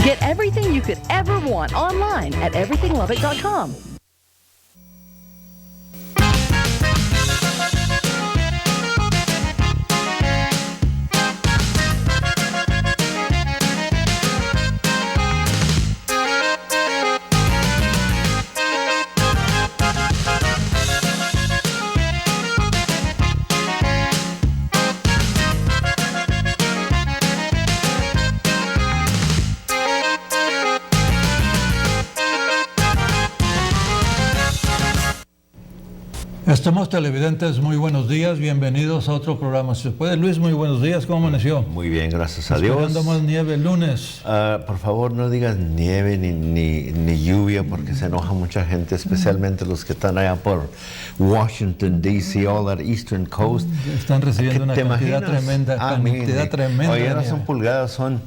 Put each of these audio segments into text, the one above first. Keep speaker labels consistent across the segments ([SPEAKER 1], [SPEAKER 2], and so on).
[SPEAKER 1] Get everything you could ever want online at everythinglubbock.com.
[SPEAKER 2] Estimados televidentes, muy buenos días, bienvenidos a otro programa Se Puede. Luis, muy buenos días, ¿cómo amaneció?
[SPEAKER 3] Muy bien, gracias a Dios.
[SPEAKER 2] Esperando más nieve el lunes.
[SPEAKER 3] Por favor, no digas nieve ni lluvia porque se enoja mucha gente, especialmente los que están allá por Washington, D.C., all that eastern coast.
[SPEAKER 2] Están recibiendo una cantidad tremenda,
[SPEAKER 3] Oye, no son pulgadas, son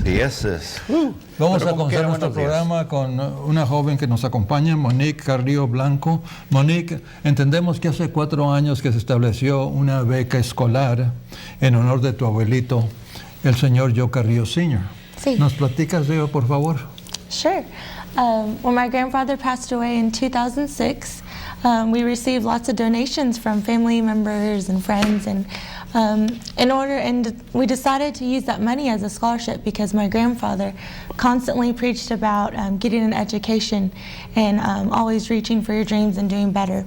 [SPEAKER 3] yeses.
[SPEAKER 2] Vamos a comenzar nuestro programa con una joven que nos acompaña, Monique Carrillo Blanco. Monique, entendemos que hace 4 años que se estableció una beca escolar en honor de tu abuelito, el señor Joe Carrillo Sr.
[SPEAKER 4] Sí.
[SPEAKER 2] ¿Nos platicas de ello, por favor?
[SPEAKER 4] Sure. When my grandfather passed away in 2006, we received lots of donations from family members and friends, and we decided to use that money as a scholarship because my grandfather constantly preached about getting an education and always reaching for your dreams and doing better.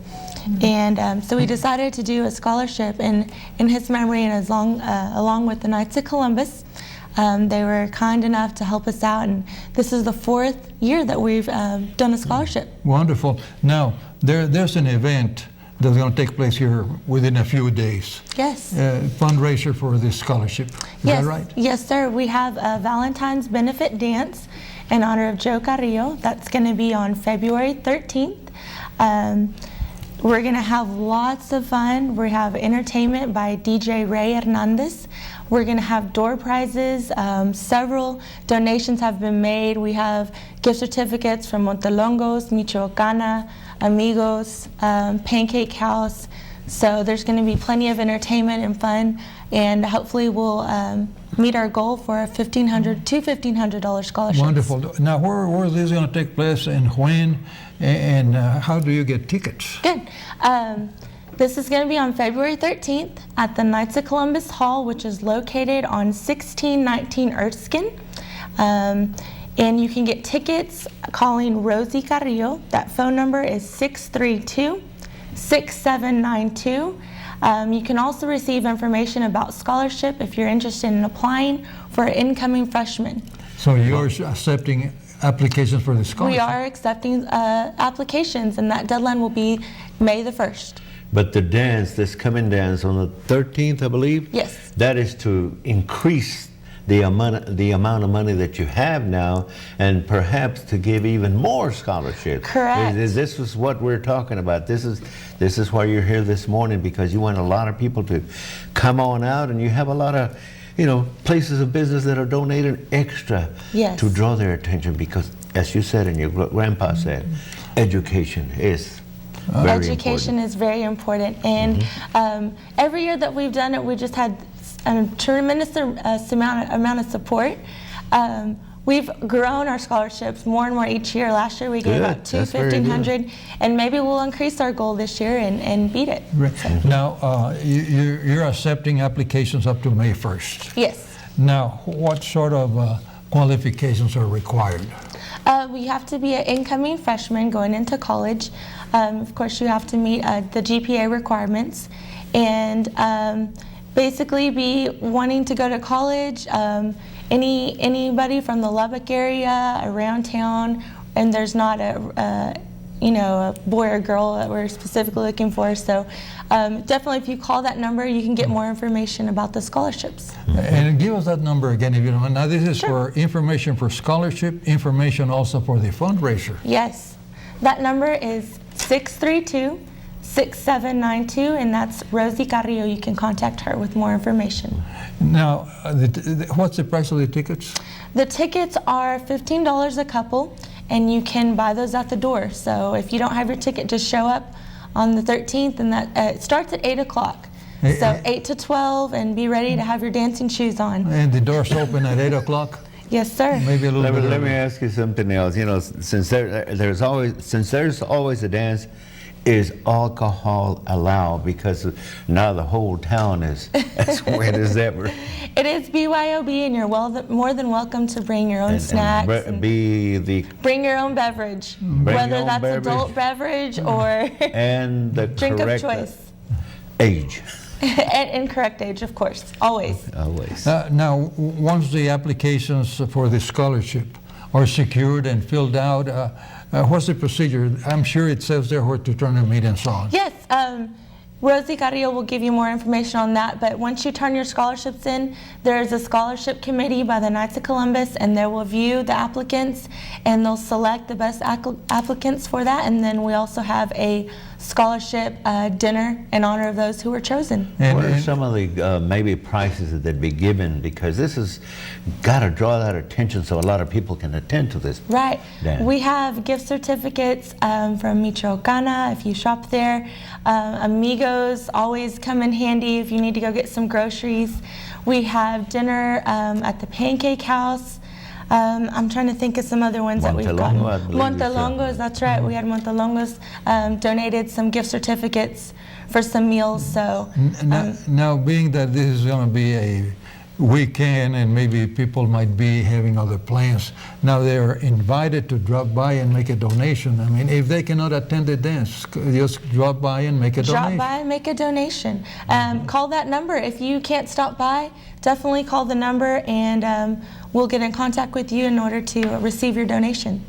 [SPEAKER 4] And so we decided to do a scholarship in his memory, and along with the Knights of Columbus. They were kind enough to help us out, and this is the 4th year that we've done a scholarship.
[SPEAKER 2] Wonderful. Now, there's an event that's going to take place here within a few days.
[SPEAKER 4] Yes.
[SPEAKER 2] Fundraiser for this scholarship. Is that right?
[SPEAKER 4] Yes, sir. We have a Valentine's benefit dance in honor of Joe Carrillo. That's going to be on February 13th. We're going to have lots of fun. We have entertainment by DJ Ray Hernandez. We're going to have door prizes. Several donations have been made. We have gift certificates from Montelongos, Michoacana, Amigos, Pancake House. So there's going to be plenty of entertainment and fun, and hopefully we'll meet our goal for a $1,500 scholarship.
[SPEAKER 2] Wonderful. Now, where is this going to take place and when, and how do you get tickets?
[SPEAKER 4] Good. This is going to be on February 13th at the Knights of Columbus Hall, which is located on 1619 Erskine. And you can get tickets calling Rosie Carrillo. That phone number is 632-6792. You can also receive information about scholarship if you're interested in applying for incoming freshmen.
[SPEAKER 2] So you're accepting applications for the scholarship?
[SPEAKER 4] We are accepting applications, and that deadline will be May the 1st.
[SPEAKER 3] But the dance, this coming dance on the 13th, I believe?
[SPEAKER 4] Yes.
[SPEAKER 3] That is to increase the amount of money that you have now, and perhaps to give even more scholarships.
[SPEAKER 4] Correct.
[SPEAKER 3] This is what we're talking about. This is why you're here this morning, because you want a lot of people to come on out, and you have a lot of, places of business that are donating extra to draw their attention, because, as you said and your grandpa said, education is
[SPEAKER 4] Education is very important, and every year that we've done it, we just had a tremendous amount of support. We've grown our scholarships more and more each year. Last year we gave out two $1,500, and maybe we'll increase our goal this year and beat it.
[SPEAKER 2] Now, you're accepting applications up to May 1st.
[SPEAKER 4] Yes.
[SPEAKER 2] Now, what sort of qualifications are required?
[SPEAKER 4] We have to be an incoming freshman going into college. Of course, you have to meet the GPA requirements, and basically be wanting to go to college. Anybody from the Lubbock area, around town, and there's not a boy or girl that we're specifically looking for. So definitely, if you call that number, you can get more information about the scholarships.
[SPEAKER 2] And give us that number again, if you don't mind. Now, this is for information for scholarship, information also for the fundraiser.
[SPEAKER 4] Yes, that number is 632-6792, and that's Rosie Carrillo. You can contact her with more information.
[SPEAKER 2] Now, what's the price of the tickets?
[SPEAKER 4] The tickets are $15 a couple, and you can buy those at the door. So if you don't have your ticket, just show up on the 13th, and that it starts at 8 o'clock. So 8 to 12, and be ready to have your dancing shoes on.
[SPEAKER 2] And the doors open at 8 o'clock?
[SPEAKER 4] Yes, sir.
[SPEAKER 2] Maybe a little bit.
[SPEAKER 3] Let me ask you something else. You know, since there's always a dance, is alcohol allowed? Because now the whole town is as wet as ever.
[SPEAKER 4] It is BYOB, and you're more than welcome to bring your own snacks.
[SPEAKER 3] Bring
[SPEAKER 4] your own beverage,
[SPEAKER 3] your
[SPEAKER 4] whether
[SPEAKER 3] own
[SPEAKER 4] that's
[SPEAKER 3] beverage.
[SPEAKER 4] adult beverage or
[SPEAKER 3] and the
[SPEAKER 4] drink of
[SPEAKER 3] correct
[SPEAKER 4] choice.
[SPEAKER 3] Age.
[SPEAKER 4] And correct age, of course, always.
[SPEAKER 3] Always.
[SPEAKER 2] Now, once the applications for the scholarship are secured and filled out, what's the procedure? I'm sure it says there where to turn a meet and so on.
[SPEAKER 4] Yes, Rosie Carrillo will give you more information on that, but once you turn your scholarships in, there is a scholarship committee by the Knights of Columbus, and they will view the applicants, and they'll select the best applicants for that, and then we also have a scholarship dinner in honor of those who were chosen.
[SPEAKER 3] What are some of the maybe prizes that they'd be given? Because this has got to draw that attention so a lot of people can attend to this.
[SPEAKER 4] Right.
[SPEAKER 3] dance.
[SPEAKER 4] We have gift certificates from Michoacana if you shop there. Amigos always come in handy if you need to go get some groceries. We have dinner at the Pancake House. I'm trying to think of some other ones that we've gotten. Montelongos, that's right. We had Montelongos donated some gift certificates for some meals. So
[SPEAKER 2] now, being that this is going to be a weekend and maybe people might be having other plans, now they're invited to drop by and make a donation. I mean, if they cannot attend the dance, just drop by and make a donation.
[SPEAKER 4] Drop by and make a donation. Call that number. If you can't stop by, definitely call the number, and we'll get in contact with you in order to receive your donation.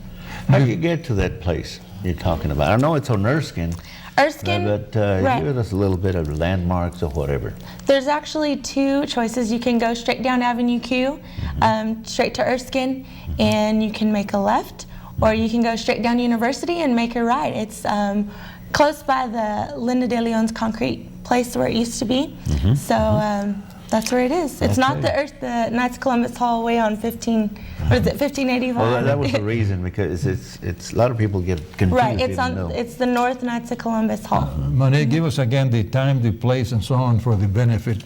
[SPEAKER 3] How do you get to that place you're talking about? I know it's on Erskine.
[SPEAKER 4] Erskine,
[SPEAKER 3] But
[SPEAKER 4] right.
[SPEAKER 3] give us a little bit of landmarks or whatever.
[SPEAKER 4] There's actually two choices. You can go straight down Avenue Q, straight to Erskine, and you can make a left, or you can go straight down University and make a right. It's close by the Linda De Leon's concrete place where it used to be. So that's where it is. It's not the Knights of Columbus Hallway on 1585.
[SPEAKER 3] Well, that was the reason, because it's a lot of people get confused.
[SPEAKER 4] Right, it's the North Knights of Columbus Hall.
[SPEAKER 2] Monet, give us again the time, the place, and so on for the benefit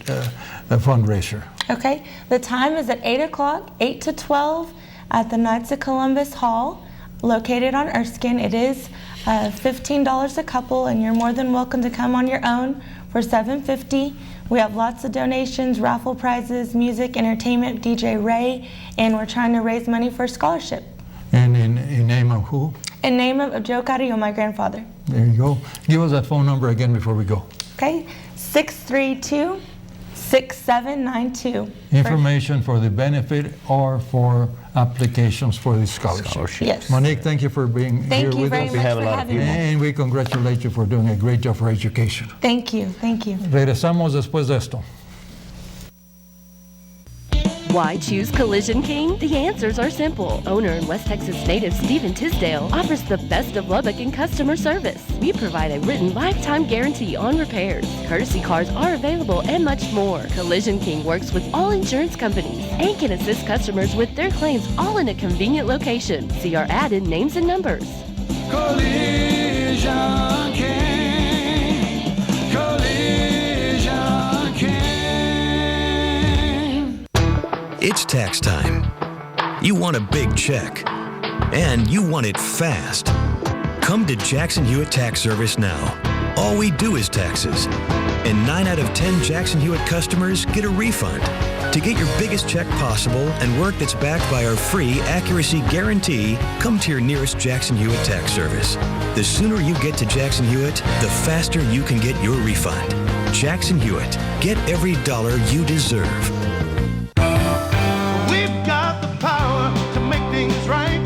[SPEAKER 2] fundraiser.
[SPEAKER 4] Okay, the time is at 8 o'clock, 8 to 12 at the Knights of Columbus Hall, located on Erskine. It is $15 a couple, and you're more than welcome to come on your own for $7.50. We have lots of donations, raffle prizes, music, entertainment, DJ Ray, and we're trying to raise money for a scholarship.
[SPEAKER 2] And in name of who?
[SPEAKER 4] In name of Joe Carrillo, my grandfather.
[SPEAKER 2] There you go. Give us that phone number again before we go.
[SPEAKER 4] Okay, 632-6792.
[SPEAKER 2] Information for the benefit or for applications for the scholarship.
[SPEAKER 4] Yes.
[SPEAKER 2] Monique, thank you for being here with us.
[SPEAKER 4] Thank you very much for having me.
[SPEAKER 2] And we congratulate you for doing a great job for education.
[SPEAKER 4] Thank you, thank you.
[SPEAKER 2] Regresamos después de esto.
[SPEAKER 1] Why choose Collision King? The answers are simple. Owner and West Texas native Stephen Tisdale offers the best of Lubbock in customer service. We provide a written lifetime guarantee on repairs. Courtesy cars are available and much more. Collision King works with all insurance companies and can assist customers with their claims all in a convenient location. See our ad in names and numbers.
[SPEAKER 5] Collision King. Collision King.
[SPEAKER 6] It's tax time. You want a big check, and you want it fast. Come to Jackson Hewitt Tax Service now. All we do is taxes, and 9 out of 10 Jackson Hewitt customers get a refund. To get your biggest check possible and work that's backed by our free accuracy guarantee, come to your nearest Jackson Hewitt Tax Service. The sooner you get to Jackson Hewitt, the faster you can get your refund. Jackson Hewitt. Get every dollar you deserve.
[SPEAKER 5] We've got the power to make things right.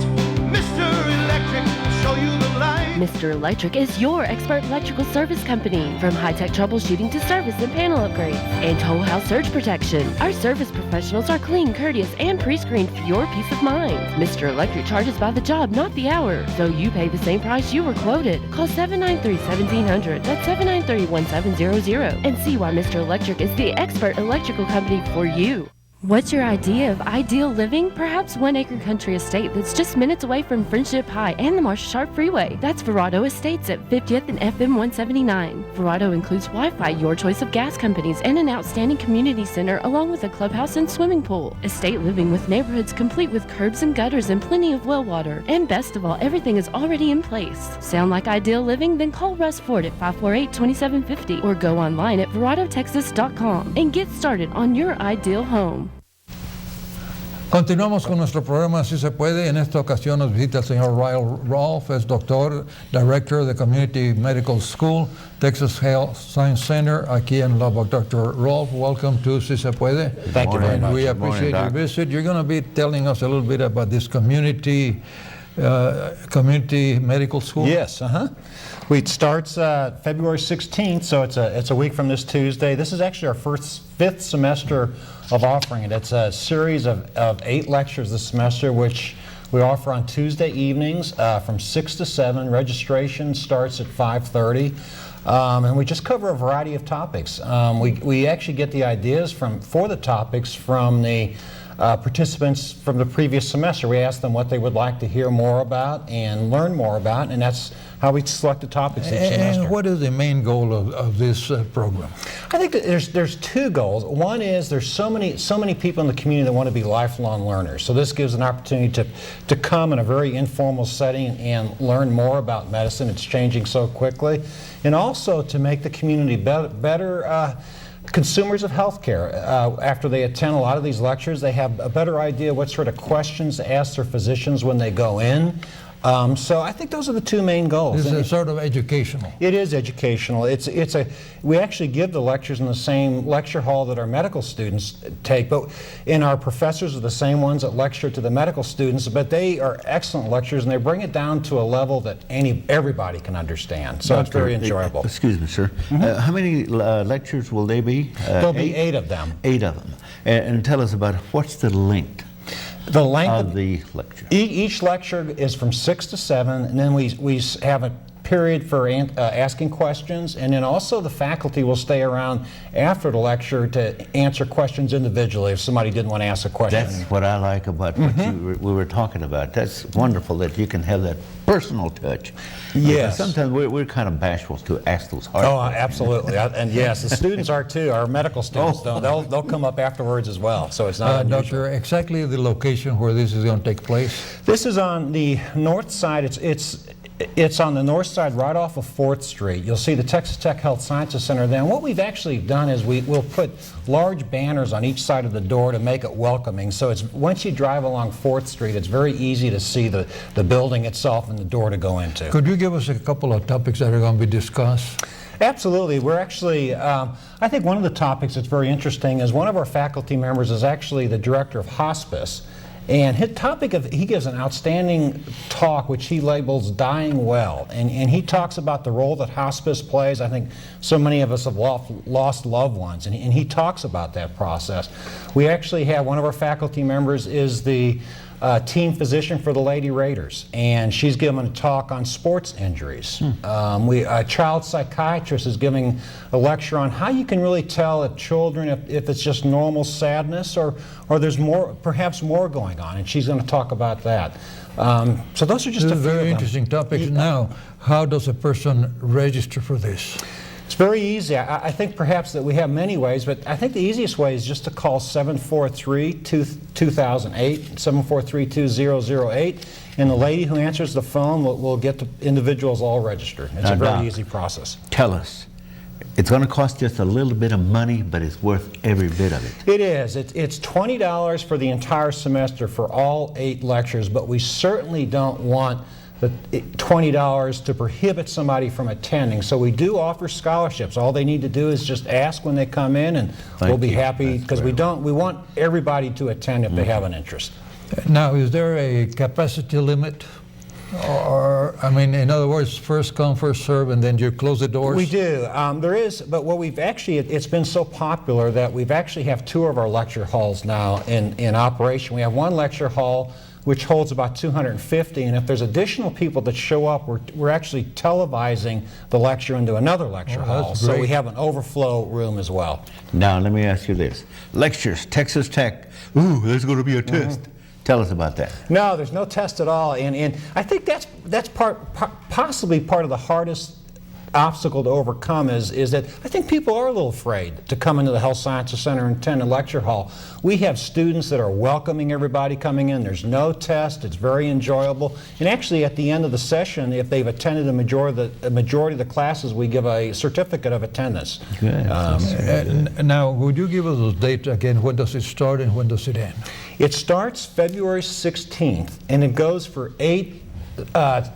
[SPEAKER 5] Mr. Electric, show you the light.
[SPEAKER 1] Mr. Electric is your expert electrical service company. From high-tech troubleshooting to service and panel upgrades and whole house surge protection. Our service professionals are clean, courteous, and pre-screened for your peace of mind. Mr. Electric charges by the job, not the hour. So you pay the same price you were quoted. Call 793-1700. That's 793-1700. And see why Mr. Electric is the expert electrical company for you. What's your idea of ideal living? Perhaps one-acre country estate that's just minutes away from Friendship High and the Marshall Sharp Freeway. That's Verrado Estates at 50th and FM 179. Verrado includes Wi-Fi, your choice of gas companies, and an outstanding community center along with a clubhouse and swimming pool. Estate living with neighborhoods complete with curbs and gutters and plenty of well water. And best of all, everything is already in place. Sound like ideal living? Then call Russ Ford at 548-2750 or go online at verradotexas.com and get started on your ideal home.
[SPEAKER 2] Continuamos con nuestro programa Si Se Puede. En esta ocasión nos visita el señor Ryle Rolfe, es doctor, director of the Community Medical School, Texas Health Science Center, aquí en Lubbock. Dr. Rolfe, welcome to Si Se Puede.
[SPEAKER 7] Thank you very much.
[SPEAKER 2] We appreciate your visit. You're going to be telling us a little bit about this community medical school.
[SPEAKER 7] Yes, It starts February 16th, so it's a week from this Tuesday. This is actually our fifth semester of offering it. It's a series of 8 lectures this semester, which we offer on Tuesday evenings from 6 to 7. Registration starts at 5:30. And we just cover a variety of topics. We actually get the ideas for the topics from the participants from the previous semester. We ask them what they would like to hear more about and learn more about, and that's how we select the topics each semester.
[SPEAKER 2] And what is the main goal of this program?
[SPEAKER 7] I think that there's 2 goals. One is there's so many people in the community that want to be lifelong learners. So this gives an opportunity to come in a very informal setting and learn more about medicine. It's changing so quickly. And also to make the community better consumers of healthcare. After they attend a lot of these lectures, they have a better idea what sort of questions to ask their physicians when they go in. So I think those are the 2 main goals.
[SPEAKER 2] This is sort of educational.
[SPEAKER 7] It is educational. We actually give the lectures in the same lecture hall that our medical students take, and our professors are the same ones that lecture to the medical students, but they are excellent lectures and they bring it down to a level that everybody can understand. So it's very enjoyable.
[SPEAKER 3] Excuse me, sir. How many lectures will they be?
[SPEAKER 7] There'll be 8 of them.
[SPEAKER 3] 8 of them. And tell us about what's the length?
[SPEAKER 7] The length
[SPEAKER 3] of the lecture.
[SPEAKER 7] Each lecture is from 6 to 7, and then we have a period for asking questions, and then also the faculty will stay around after the lecture to answer questions individually if somebody didn't want to ask a question.
[SPEAKER 3] That's what I like about what we were talking about. That's wonderful that you can have that personal touch.
[SPEAKER 7] Yes.
[SPEAKER 3] Sometimes we're kind of bashful to ask those hard questions.
[SPEAKER 7] Absolutely. And yes, the students are too. Our medical students don't. They'll come up afterwards as well, so it's not unusual.
[SPEAKER 2] Doctor, exactly the location where this is going to take place?
[SPEAKER 7] This is on the north side. It's on the north side right off of 4th Street. You'll see the Texas Tech Health Sciences Center there. And what we've actually done is we'll put large banners on each side of the door to make it welcoming. So once you drive along 4th Street, it's very easy to see the building itself and the door to go into.
[SPEAKER 2] Could you give us a couple of topics that are going to be discussed?
[SPEAKER 7] Absolutely. We're actually, I think one of the topics that's very interesting is one of our faculty members is actually the director of hospice. And he gives an outstanding talk which he labels Dying Well. And he talks about the role that hospice plays. I think so many of us have lost loved ones, and he talks about that process. We actually have one of our faculty members is the team physician for the Lady Raiders, and she's giving a talk on sports injuries. A child psychiatrist is giving a lecture on how you can really tell at children if it's just normal sadness or there's perhaps more going on, and she's going to talk about that. So those are just a few
[SPEAKER 2] very interesting topics. Now, how does a person register for this?
[SPEAKER 7] It's very easy. I think perhaps that we have many ways, but I think the easiest way is just to call 743-2008, 743-2008, and the lady who answers the phone will get the individuals all registered. It's a very easy process.
[SPEAKER 3] Tell us. It's going to cost just a little bit of money, but it's worth every bit of it.
[SPEAKER 7] It is. It's $20 for the entire semester for all 8 lectures, but we certainly don't want the $20 to prohibit somebody from attending. So we do offer scholarships. All they need to do is just ask when they come in, and we'll be happy, because we want everybody to attend if they have an interest.
[SPEAKER 2] Now, is there a capacity limit? Or, I mean, in other words, first come, first serve, and then you close the doors?
[SPEAKER 7] We do. There is, but what we've actually, it's been so popular that we've actually have 2 of our lecture halls now in operation. We have one lecture hall which holds about 250, and if there's additional people that show up, we're actually televising the lecture into another lecture hall, so we have an overflow room as well.
[SPEAKER 3] Now, let me ask you this. Lectures, Texas Tech. Ooh, there's going to be a test. Tell us about that.
[SPEAKER 7] No, there's no test at all, and I think that's possibly part of the hardest obstacle to overcome is that I think people are a little afraid to come into the Health Sciences Center and attend a lecture hall. We have students that are welcoming everybody coming in. There's no test. It's very enjoyable. And actually, at the end of the session, if they've attended a majority of the classes, we give a certificate of attendance.
[SPEAKER 3] Good.
[SPEAKER 2] Now, would you give us those dates again? When does it start and when does it end?
[SPEAKER 7] It starts February 16th, and it goes for 8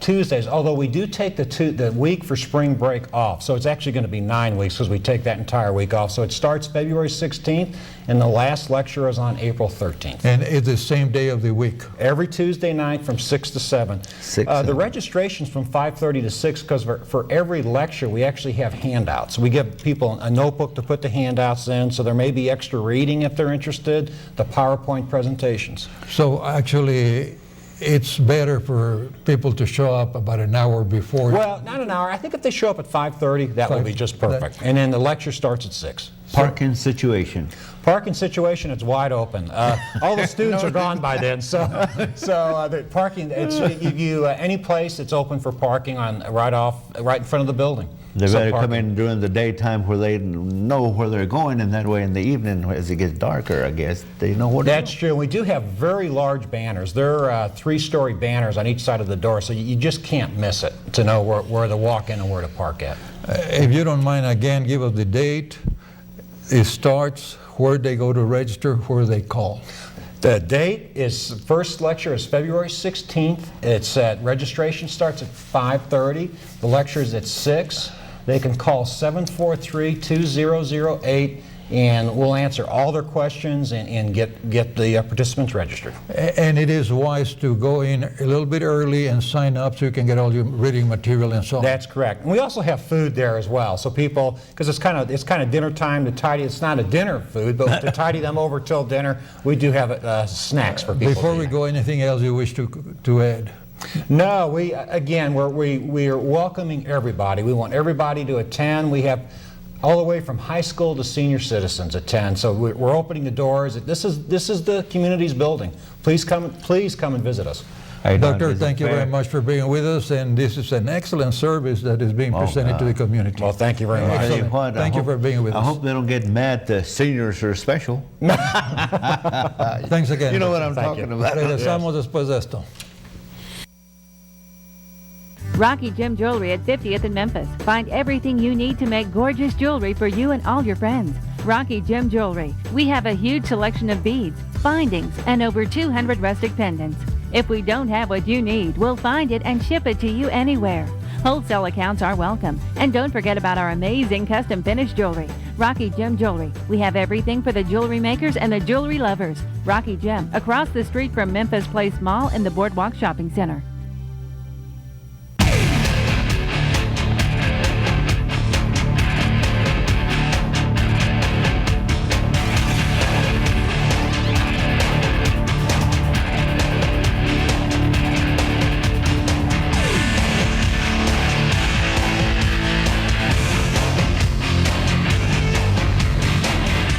[SPEAKER 7] Tuesdays, although we do take the week for spring break off, so it's actually going to be 9 weeks because we take that entire week off. So it starts February 16th, and the last lecture is on April 13th.
[SPEAKER 2] And it's the same day of the week?
[SPEAKER 7] Every Tuesday night from 6 to 7. The registration's from 5:30 to 6 because for every lecture we actually have handouts. We give people a notebook to put the handouts in, so there may be extra reading if they're interested, the PowerPoint presentations.
[SPEAKER 2] So actually, it's better for people to show up about an hour before.
[SPEAKER 7] Well, not an hour. I think if they show up at 5:30, that will be just perfect. And then the lecture starts at 6.
[SPEAKER 3] Parking situation.
[SPEAKER 7] Parking situation, it's wide open. All the students are gone by then, so the parking, any place it's open for parking right in front of the building.
[SPEAKER 3] They better come in during the daytime where they know where they're going, and that way in the evening, as it gets darker, I guess, they know where to go.
[SPEAKER 7] That's true. We do have very large banners. They're 3-story banners on each side of the door, so you just can't miss it to know where to walk in and where to park at.
[SPEAKER 2] If you don't mind, again, give us the date. It starts, where they go to register, where they call.
[SPEAKER 7] The date is, first lecture is February 16th. Registration starts at 5:30. The lecture is at 6. They can call 743-2008, and we'll answer all their questions and get the participants registered.
[SPEAKER 2] And it is wise to go in a little bit early and sign up so you can get all your reading material and so on.
[SPEAKER 7] That's correct. And we also have food there as well, so people, because it's kind of dinner time to tidy. It's not a dinner food, but to tidy them over till dinner, we do have snacks for people.
[SPEAKER 2] Before we go, anything else you wish to add?
[SPEAKER 7] No, we are welcoming everybody. We want everybody to attend. We have all the way from high school to senior citizens attend. So we're opening the doors. This is the community's building. Please come and visit us.
[SPEAKER 2] Doctor, thank you very much for being with us, and this is an excellent service that is being presented to the community.
[SPEAKER 7] Well, thank you very much.
[SPEAKER 2] Thank you for being with us.
[SPEAKER 3] I hope they don't get mad the seniors are special.
[SPEAKER 2] Thanks again.
[SPEAKER 3] You know what I'm talking about.
[SPEAKER 2] Regresamos después de esto.
[SPEAKER 8] Rocky Gem Jewelry at 50th in Memphis. Find everything you need to make gorgeous jewelry for you and all your friends. Rocky Gem Jewelry. We have a huge selection of beads, bindings, and over 200 rustic pendants. If we don't have what you need, we'll find it and ship it to you anywhere. Wholesale accounts are welcome. And don't forget about our amazing custom finished jewelry. Rocky Gem Jewelry. We have everything for the jewelry makers and the jewelry lovers. Rocky Gem, across the street from Memphis Place Mall in the Boardwalk Shopping Center.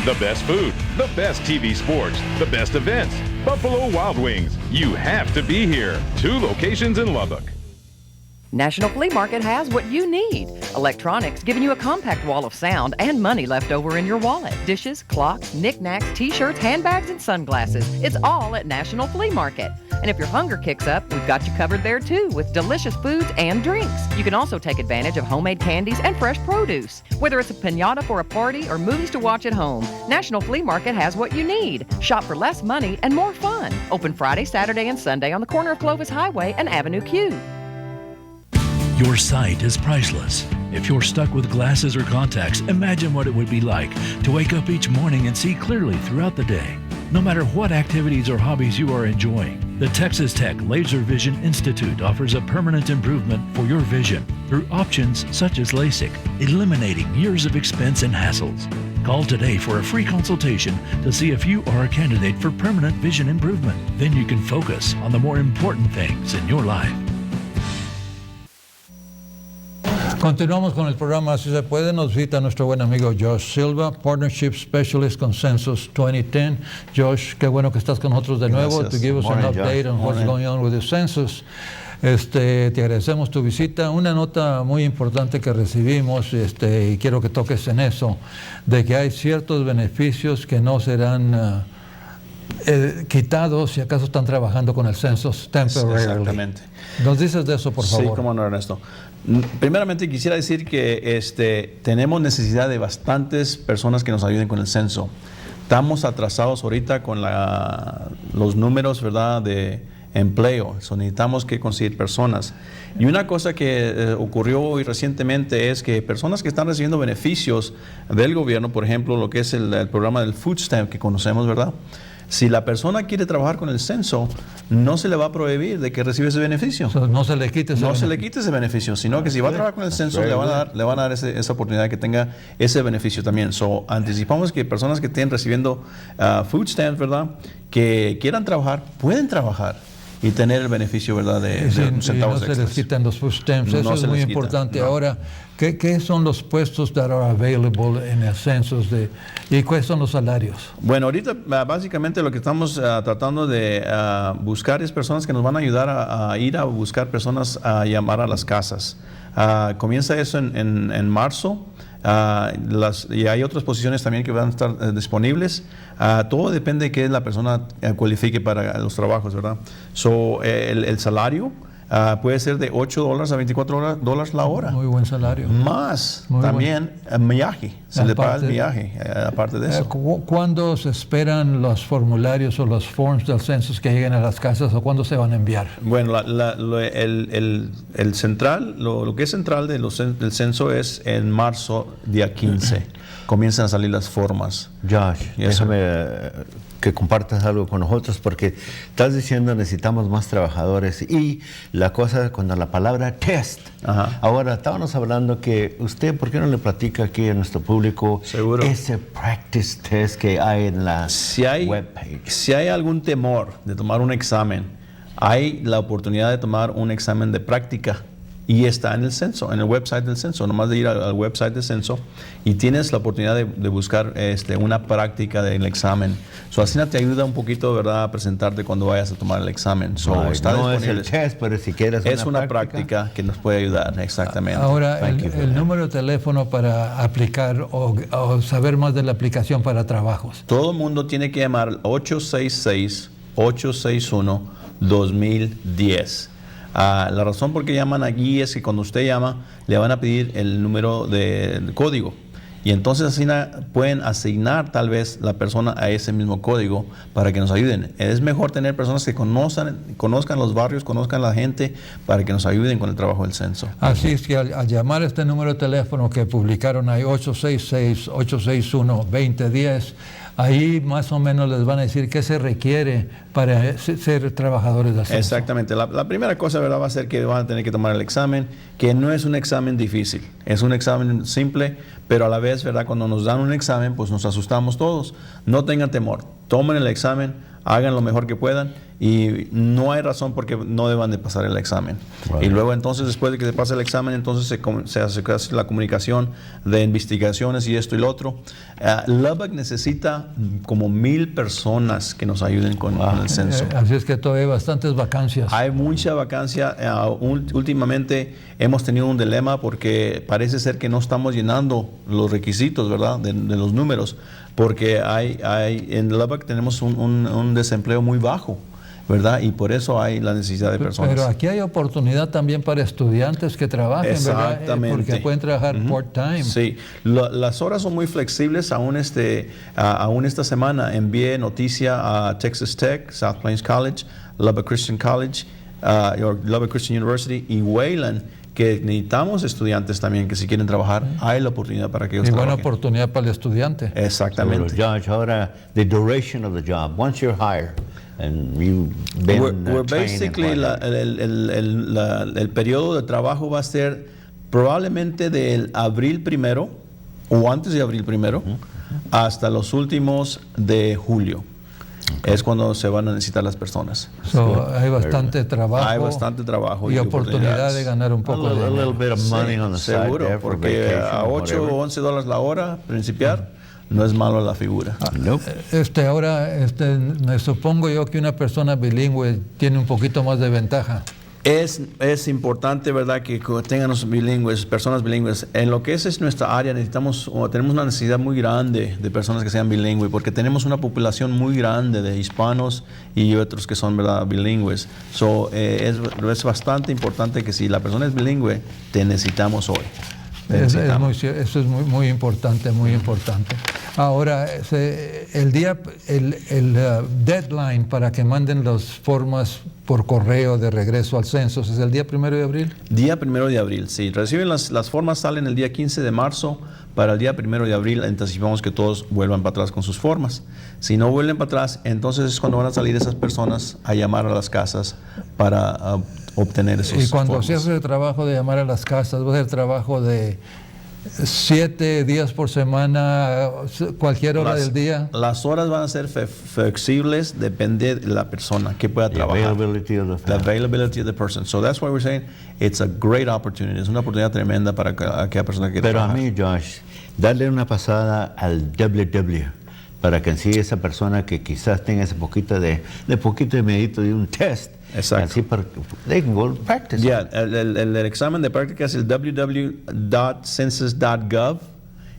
[SPEAKER 9] The best food, the best TV sports, the best events. Buffalo Wild Wings. You have to be here. 2 locations in Lubbock.
[SPEAKER 10] National Flea Market has what you need. Electronics, giving you a compact wall of sound and money left over in your wallet. Dishes, clocks, knickknacks, t-shirts, handbags, and sunglasses. It's all at National Flea Market. And if your hunger kicks up, we've got you covered there too with delicious foods and drinks. You can also take advantage of homemade candies and fresh produce. Whether it's a piñata for a party or movies to watch at home, National Flea Market has what you need. Shop for less money and more fun. Open Friday, Saturday, and Sunday on the corner of Clovis Highway and Avenue Q.
[SPEAKER 11] Your sight is priceless. If you're stuck with glasses or contacts, imagine what it would be like to wake up each morning and see clearly throughout the day. No matter what activities or hobbies you are enjoying, the Texas Tech Laser Vision Institute offers a permanent improvement for your vision through options such as LASIK, eliminating years of expense and hassles. Call today for a free consultation to see if you are a candidate for permanent vision improvement. Then you can focus on the more important things in your life.
[SPEAKER 2] Continuamos con el programa Si Se Puede. Nos visita nuestro buen amigo Josh Silva, Partnership Specialist con Census 2010. Josh, qué bueno que estás con nosotros de nuevo. To give us an update on what's going on with the census. Te agradecemos tu visita. Una nota muy importante que recibimos, y quiero que toques en eso, de que hay ciertos beneficios que no serán quitados si acaso están trabajando con el census temporarily.
[SPEAKER 12] Exactamente.
[SPEAKER 2] ¿Nos dices de eso, por favor?
[SPEAKER 12] Sí, cómo no, Ernesto. Primeramente quisiera decir que tenemos necesidad de bastantes personas que nos ayuden con el censo. Estamos atrasados ahorita con los números, ¿verdad?, de empleo. Necesitamos que conseguir personas. Y una cosa que ocurrió hoy recientemente es que personas que están recibiendo beneficios del gobierno, por ejemplo, lo que es el programa del Food Stamp que conocemos, ¿verdad? Si la persona quiere trabajar con el censo, no se le va a prohibir de que reciba ese beneficio.
[SPEAKER 2] No se le quite ese beneficio.
[SPEAKER 12] Se le quite ese beneficio, sino que si va a trabajar con el censo, le van a dar esa oportunidad de que tenga ese beneficio también. Anticipamos que personas que estén recibiendo food stamps, ¿verdad?, que quieran trabajar, pueden trabajar y tener el beneficio, ¿verdad?, de centavos extras.
[SPEAKER 2] No se les quitan los food stamps, eso es muy importante. Ahora, ¿qué son los puestos that are available en el census y cuáles son los salarios?
[SPEAKER 12] Bueno, ahorita básicamente lo que estamos tratando de buscar es personas que nos van a ayudar a ir a buscar personas a llamar a las casas. Comienza eso en marzo. Y hay otras posiciones también que van a estar disponibles. Todo depende de que la persona cualifique para los trabajos, ¿verdad? El salario puede ser de $8 a $24 la hora.
[SPEAKER 2] Muy buen salario.
[SPEAKER 12] Más muy también millaje. Se le paga el millaje, aparte de eso.
[SPEAKER 2] ¿Cuándo se esperan los formularios o los forms del census que lleguen a las casas o cuándo se van a enviar?
[SPEAKER 12] Bueno, el central, lo que es central del censo es en marzo, día 15. Comienzan a salir las formas.
[SPEAKER 3] Josh, déjame que compartas algo con nosotros, porque estás diciendo necesitamos más trabajadores y la cosa, cuando la palabra test. Ahora, estábamos hablando que usted, ¿por qué no le platica aquí a nuestro público ese practice test que hay en la webpage?
[SPEAKER 12] Si hay algún temor de tomar un examen, hay la oportunidad de tomar un examen de práctica. Y está en el censo, en el website del censo, nomás de ir al website del censo y tienes la oportunidad de buscar una práctica del examen. Así te ayuda un poquito, ¿verdad?, a presentarte cuando vayas a tomar el examen.
[SPEAKER 3] No es el test, pero si quieres
[SPEAKER 12] es una práctica que nos puede ayudar, exactamente.
[SPEAKER 2] Ahora, el número de teléfono para aplicar o saber más de la aplicación para trabajos.
[SPEAKER 12] Todo el mundo tiene que llamar al 866-861-2010. La razón por qué llaman allí es que cuando usted llama le van a pedir el número de código y entonces así pueden asignar tal vez la persona a ese mismo código para que nos ayuden. Es mejor tener personas que conozcan los barrios, conozcan la gente para que nos ayuden con el trabajo del censo.
[SPEAKER 2] Así es que al llamar a este número de teléfono que publicaron ahí, 866-861-2010, ahí más o menos les van a decir qué se requiere para ser trabajadores de censo.
[SPEAKER 12] Exactamente. La primera cosa, ¿verdad?, va a ser que van a tener que tomar el examen, que no es un examen difícil, es un examen simple, pero a la vez, ¿verdad?, cuando nos dan un examen, pues nos asustamos todos. No tengan temor, tomen el examen, hagan lo mejor que puedan y no hay razón por qué no deban de pasar el examen. Wow. Y luego entonces, después de que se pase el examen, entonces se hace la comunicación de investigaciones y esto y lo otro. Lubbock necesita como 1,000 personas que nos ayuden con el censo.
[SPEAKER 2] Así es que todavía hay bastantes vacancias.
[SPEAKER 12] Hay mucha vacancia. Últimamente hemos tenido un dilema porque parece ser que no estamos llenando los requisitos, ¿verdad?, de los números, porque en Lubbock tenemos un desempleo muy bajo, ¿verdad? Y por eso hay la necesidad de personas.
[SPEAKER 2] Pero aquí hay oportunidad también para estudiantes que trabajen,
[SPEAKER 12] exactamente,
[SPEAKER 2] ¿verdad? Porque pueden trabajar part-time.
[SPEAKER 12] Sí, las horas son muy flexibles. Aún esta semana envié noticia a Texas Tech, South Plains College, Lubbock Christian College, Lubbock Christian University y Wayland, que necesitamos estudiantes también que si quieren trabajar, hay la oportunidad para que ellos trabajen.
[SPEAKER 2] Y buena oportunidad para el estudiante.
[SPEAKER 12] Exactamente.
[SPEAKER 3] Josh, ahora, the duration of the job, once you're hired, and you've been
[SPEAKER 12] we're basically el periodo de trabajo va a ser probablemente del abril 1 o antes de abril 1 hasta los últimos de julio. Es cuando se van a necesitar las personas.
[SPEAKER 2] Hay bastante trabajo.
[SPEAKER 12] Hay bastante trabajo
[SPEAKER 2] y oportunidad de ganar un poco de dinero.
[SPEAKER 3] A little bit of money on the side
[SPEAKER 12] seguro,
[SPEAKER 3] there for
[SPEAKER 12] porque
[SPEAKER 3] vacation
[SPEAKER 12] a
[SPEAKER 3] or
[SPEAKER 12] 8
[SPEAKER 3] whatever.
[SPEAKER 12] o 11 dólares la hora, principiar, no es malo la figura.
[SPEAKER 2] Ahora, me supongo yo que una persona bilingüe tiene un poquito más de ventaja.
[SPEAKER 12] Es importante, ¿verdad?, que tengan los bilingües, personas bilingües. En lo que es nuestra área, tenemos una necesidad muy grande de personas que sean bilingües, porque tenemos una población muy grande de hispanos y otros que son, ¿verdad?, bilingües. Es bastante importante que si la persona es bilingüe, te necesitamos hoy.
[SPEAKER 2] Eso es muy importante, muy importante. Ahora, el deadline para que manden las formas por correo de regreso al censo es el día 1 de abril.
[SPEAKER 12] Día 1 de abril, sí. Reciben las formas, salen el día 15 de marzo. Para el día 1 de abril anticipamos que todos vuelvan para atrás con sus formas. Si no vuelven para atrás, entonces es cuando van a salir esas personas a llamar a las casas para obtener esos
[SPEAKER 2] Y cuando
[SPEAKER 12] formas.
[SPEAKER 2] se hace el trabajo de llamar a las casas, va a ser trabajo de 7 días por semana, cualquier hora del día.
[SPEAKER 12] Las horas van a ser flexibles, depende de la persona que pueda trabajar. The availability of the person. So that's why we're saying it's a great opportunity. Es una oportunidad tremenda para aquella persona que quiera trabajar.
[SPEAKER 3] Pero a mí, Josh, darle una pasada al WW para que así esa persona que quizás tenga ese poquito de medito de un test.
[SPEAKER 12] Exacto.
[SPEAKER 3] Así para, they can go practice.
[SPEAKER 12] Yeah, el examen de práctica es el www.census.gov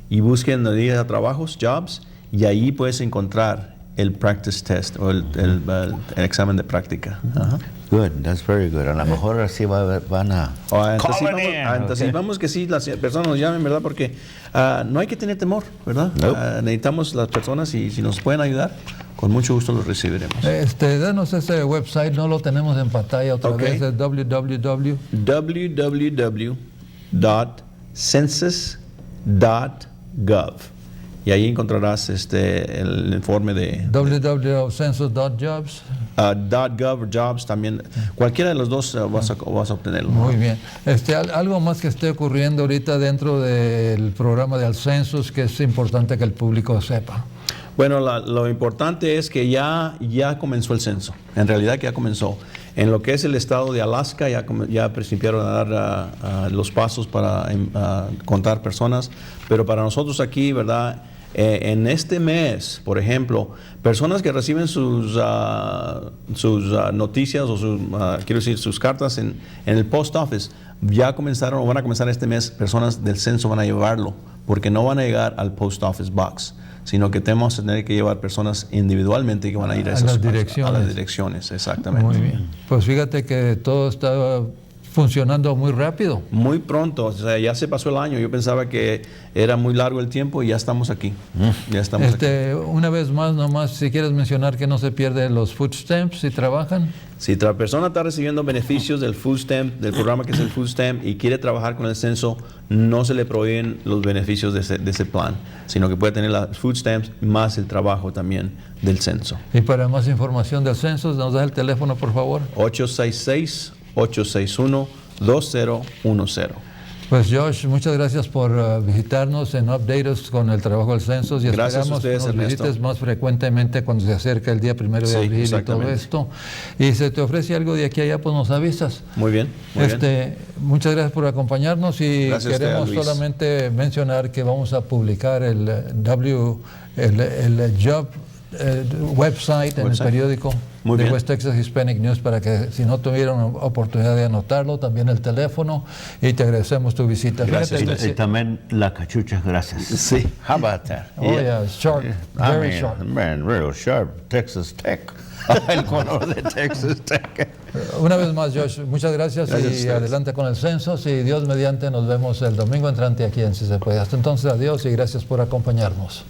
[SPEAKER 12] y busquen donde diga trabajos, jobs, y ahí puedes encontrar el practice test o el examen de práctica.
[SPEAKER 3] Good, that's very good. A lo mejor así van a...
[SPEAKER 12] Anticipamos que sí, las personas nos llamen, ¿verdad? Porque no hay que tener temor, ¿verdad? Necesitamos las personas y si nos pueden ayudar, con mucho gusto los recibiremos.
[SPEAKER 2] Danos ese website, no lo tenemos en pantalla otra vez, es
[SPEAKER 12] www.census.gov. Y ahí encontrarás el informe de
[SPEAKER 2] www.census.jobs.
[SPEAKER 12] .gov o jobs también. Cualquiera de los dos vas a obtenerlo.
[SPEAKER 2] Muy bien. Algo más que esté ocurriendo ahorita dentro del programa del census que es importante que el público sepa.
[SPEAKER 12] Bueno, lo importante es que ya comenzó el censo. En realidad que ya comenzó. En lo que es el estado de Alaska ya principiaron a dar los pasos para contar personas. Pero para nosotros aquí, ¿verdad? En este mes, por ejemplo, personas que reciben sus noticias o sus cartas en el post office, ya comenzaron o van a comenzar este mes, personas del censo van a llevarlo, porque no van a llegar al post office box, sino que tenemos que tener que llevar personas individualmente que van a ir a las direcciones. Exactamente.
[SPEAKER 2] Muy bien. Pues fíjate que todo está funcionando muy rápido.
[SPEAKER 12] Muy pronto, o sea, ya se pasó el año. Yo pensaba que era muy largo el tiempo y ya estamos aquí. Ya estamos aquí.
[SPEAKER 2] Una vez más, nomás, si quieres mencionar que no se pierden los food stamps si trabajan.
[SPEAKER 12] Si la persona está recibiendo beneficios del food stamp, del programa que es el food stamp, y quiere trabajar con el censo, no se le prohíben los beneficios de ese plan, sino que puede tener las food stamps más el trabajo también del censo.
[SPEAKER 2] Y para más información del censo, ¿nos das el teléfono, por favor?
[SPEAKER 12] 866-861-2010.
[SPEAKER 2] Pues Josh, muchas gracias por visitarnos en Update Us con el trabajo del censo y esperamos que nos visites más frecuentemente cuando se acerca el día 1 de abril y todo esto. Y si te ofrece algo de aquí a allá, pues nos avisas.
[SPEAKER 12] Muy bien.
[SPEAKER 2] Muchas gracias por acompañarnos y
[SPEAKER 12] gracias
[SPEAKER 2] queremos solamente mencionar que vamos a publicar el job website en el periódico de West Texas Hispanic News para que si no tuvieron oportunidad de anotarlo, también el teléfono, y te agradecemos tu visita.
[SPEAKER 3] Gracias. Y también la cachucha, gracias.
[SPEAKER 12] Sí.
[SPEAKER 3] How about that?
[SPEAKER 2] Oh yeah, sharp, very sharp.
[SPEAKER 3] Man, real sharp. Texas Tech. El color de Texas Tech.
[SPEAKER 2] Una vez más, Josh, muchas gracias y adelante con el censo. Y Dios mediante nos vemos el domingo entrante aquí en Si Se Puede. Hasta entonces, adiós y gracias por acompañarnos.